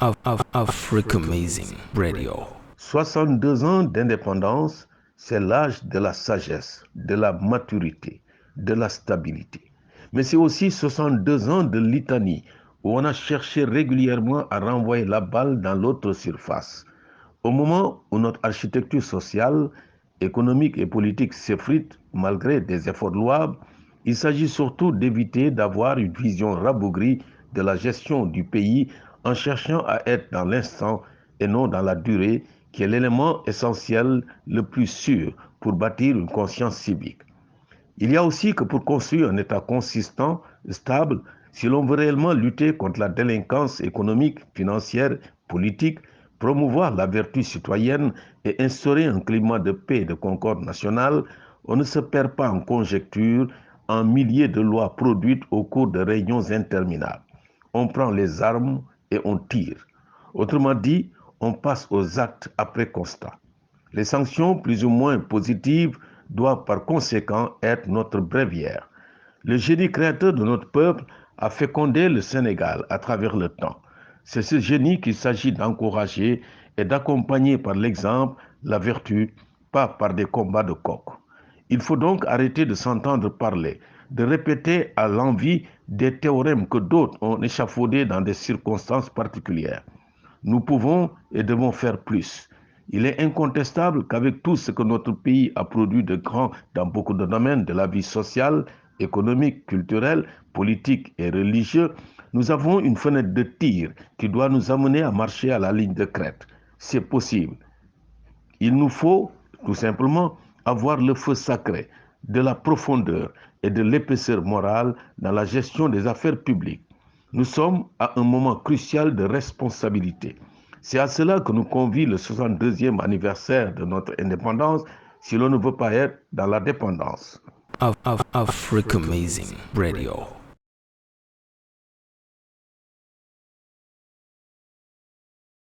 Africa Amazing Radio. 62 ans d'indépendance, c'est l'âge de la sagesse, de la maturité, de la stabilité. Mais c'est aussi 62 ans de litanie où on a cherché régulièrement à renvoyer la balle dans l'autre surface. Au moment où notre architecture sociale, économique et politique s'effrite malgré des efforts louables, il s'agit surtout d'éviter d'avoir une vision rabougrie de la gestion du pays en cherchant à être dans l'instant et non dans la durée, qui est l'élément essentiel le plus sûr pour bâtir une conscience civique. Il y a aussi que pour construire un État consistant, stable, si l'on veut réellement lutter contre la délinquance économique, financière, politique, promouvoir la vertu citoyenne et instaurer un climat de paix et de concorde nationale, on ne se perd pas en conjectures, en milliers de lois produites au cours de réunions interminables. On prend les armes et on tire. Autrement dit, on passe aux actes après constat. Les sanctions plus ou moins positives doivent par conséquent être notre bréviaire. Le génie créateur de notre peuple a fécondé le Sénégal à travers le temps. C'est ce génie qu'il s'agit d'encourager et d'accompagner par l'exemple, la vertu, pas par des combats de coq. Il faut donc arrêter de s'entendre parler, de répéter à l'envi des théorèmes que d'autres ont échafaudés dans des circonstances particulières. Nous pouvons et devons faire plus. Il est incontestable qu'avec tout ce que notre pays a produit de grand dans beaucoup de domaines de la vie sociale, économique, culturelle, politique et religieuse, nous avons une fenêtre de tir qui doit nous amener à marcher à la ligne de crête. C'est possible. Il nous faut tout simplement avoir le feu sacré, de la profondeur et de l'épaisseur morale dans la gestion des affaires publiques. Nous sommes à un moment crucial de responsabilité. C'est à cela que nous convie le 62e anniversaire de notre indépendance si l'on ne veut pas être dans la dépendance. Africa Amazing Radio.